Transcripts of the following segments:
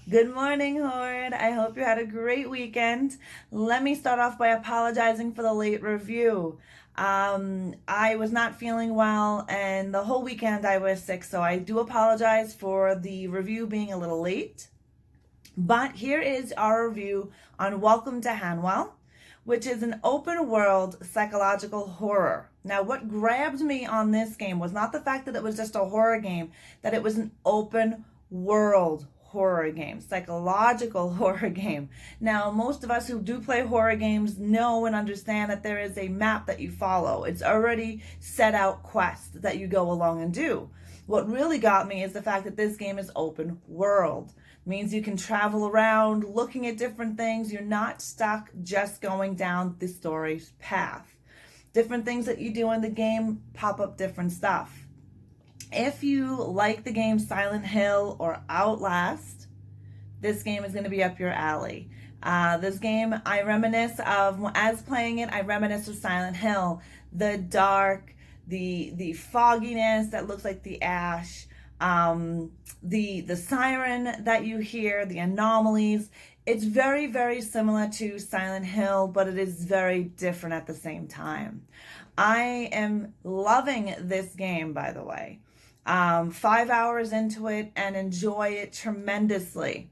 Good morning, Horde. I hope you had a great weekend. Let me start off by apologizing for the late review. I was not feeling well, and the whole weekend I was sick, so I do apologize for the review being a little late. But here is our review on Welcome to Hanwell, which is an open world psychological horror. Now, what grabbed me on this game was not the fact that it was just a horror game, that it was an open world horror game, psychological horror game. Now, most of us who do play horror games know and understand that there is a map that you follow. It's already set out quests that you go along and do. What really got me is the fact that this game is open world. Means you can travel around looking at different things. You're not stuck just going down the story's path. Different things that you do in the game pop up different stuff. If you like the game Silent Hill or Outlast, this game is going to be up your alley. This game, I reminisce of, as playing it, I reminisce of Silent Hill. The dark, the fogginess that looks like the ash, the siren that you hear, the anomalies. It's very, very similar to Silent Hill, but it is very different at the same time. I am loving this game, by the way. 5 hours into it and enjoy it tremendously.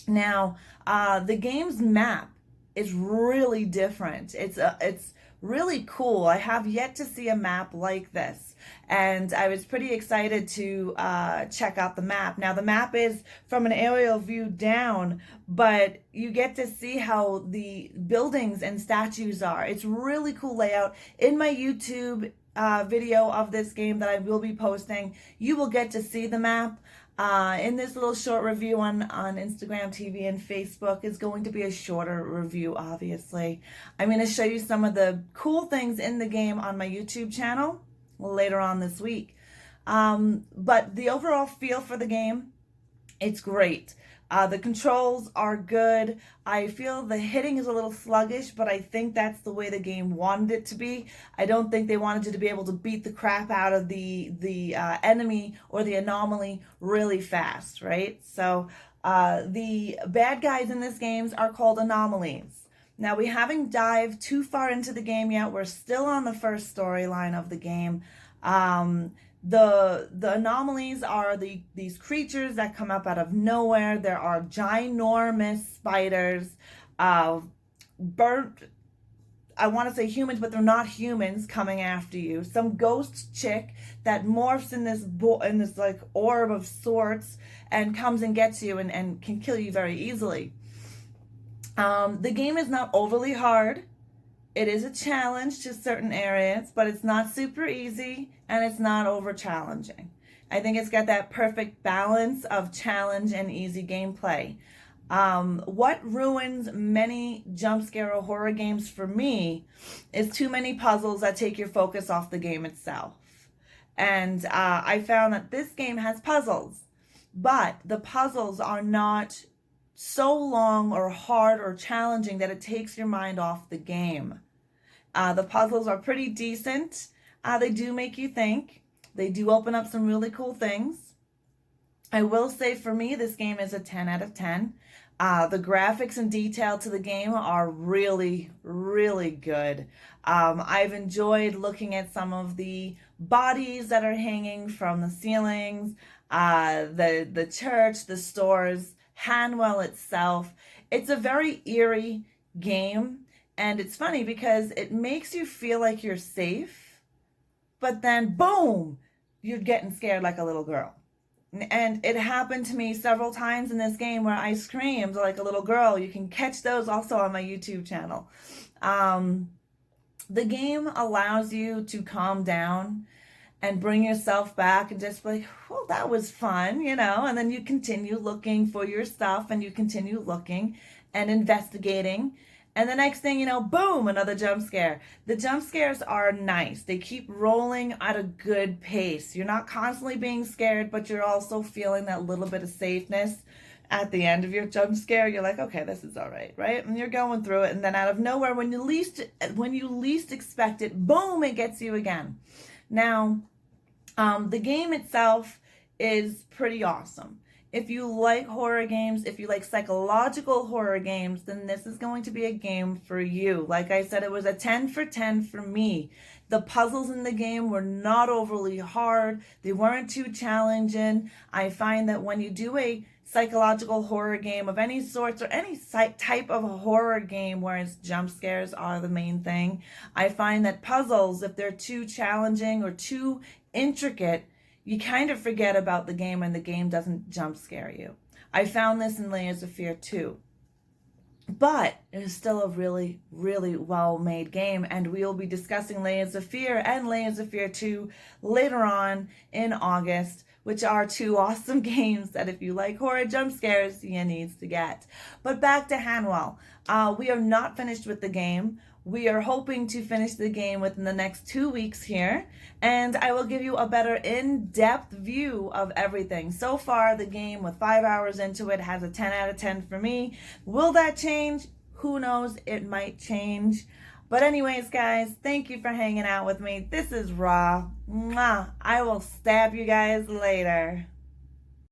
Now, the game's map is really different. It's really cool. I have yet to see a map like this, and I was pretty excited to check out the map. Now, the map is from an aerial view down, but you get to see how the buildings and statues are. It's really cool layout. In my YouTube video of this game that I will be posting, you will get to see the map. In this little short review on Instagram TV and Facebook is going to be a shorter review, obviously. I'm going to show you some of the cool things in the game on my YouTube channel later on this week. But the overall feel for the game, it's great. The controls are good. I feel the hitting is a little sluggish, but I think that's the way the game wanted it to be. I don't think they wanted you to be able to beat the crap out of the enemy or the anomaly really fast, right? So the bad guys in this game are called anomalies. Now, we haven't dived too far into the game yet. We're still on the first storyline of the game. The anomalies are these creatures that come up out of nowhere. There are ginormous spiders, burnt, I want to say humans, but they're not humans coming after you. Some ghost chick that morphs in this like orb of sorts and comes and gets you and can kill you very easily. The game is not overly hard. It is a challenge to certain areas, but it's not super easy and it's not over challenging. I think it's got that perfect balance of challenge and easy gameplay. What ruins many jump scare or horror games for me is too many puzzles that take your focus off the game itself. And I found that this game has puzzles, but the puzzles are not so long or hard or challenging that it takes your mind off the game. The puzzles are pretty decent. They do make you think. They do open up some really cool things. I will say for me, this game is a 10 out of 10. The graphics and detail to the game are really, really good. I've enjoyed looking at some of the bodies that are hanging from the ceilings, the church, the stores, Hanwell itself. It's a very eerie game, and it's funny because it makes you feel like you're safe, but then boom, you're getting scared like a little girl. And it happened to me several times in this game where I screamed like a little girl. You can catch those also on my YouTube channel. The game allows you to calm down and bring yourself back and just be like, well, that was fun, and then you continue looking for your stuff and you continue looking and investigating. And the next thing you know, boom, another jump scare. The jump scares are nice. They keep rolling at a good pace. You're not constantly being scared, but you're also feeling that little bit of safeness at the end of your jump scare. You're like, okay, this is all right, right? And you're going through it, and then out of nowhere, when you least expect it, boom, it gets you again. Now, the game itself is pretty awesome. If you like horror games, if you like psychological horror games, then this is going to be a game for you. Like I said, it was a 10 for 10 for me. The puzzles in the game were not overly hard. They weren't too challenging. I find that when you do a psychological horror game of any sorts or any type of a horror game where it's jump scares are the main thing, I find that puzzles, if they're too challenging or too intricate, you kind of forget about the game and the game doesn't jump scare you. I found this in Layers of Fear too. But it is still a really, really well-made game, and we will be discussing Layers of Fear and Layers of Fear 2 later on in August, which are two awesome games that if you like horror jump scares, you need to get. But back to Hanwell. We are not finished with the game. We are hoping to finish the game within the next 2 weeks here, and I will give you a better in-depth view of everything. So far, the game with 5 hours into it has a 10 out of 10 for me. Will that change? Who knows? It might change. But anyways, guys, thank you for hanging out with me. This is Raw. Mwah. I will stab you guys later.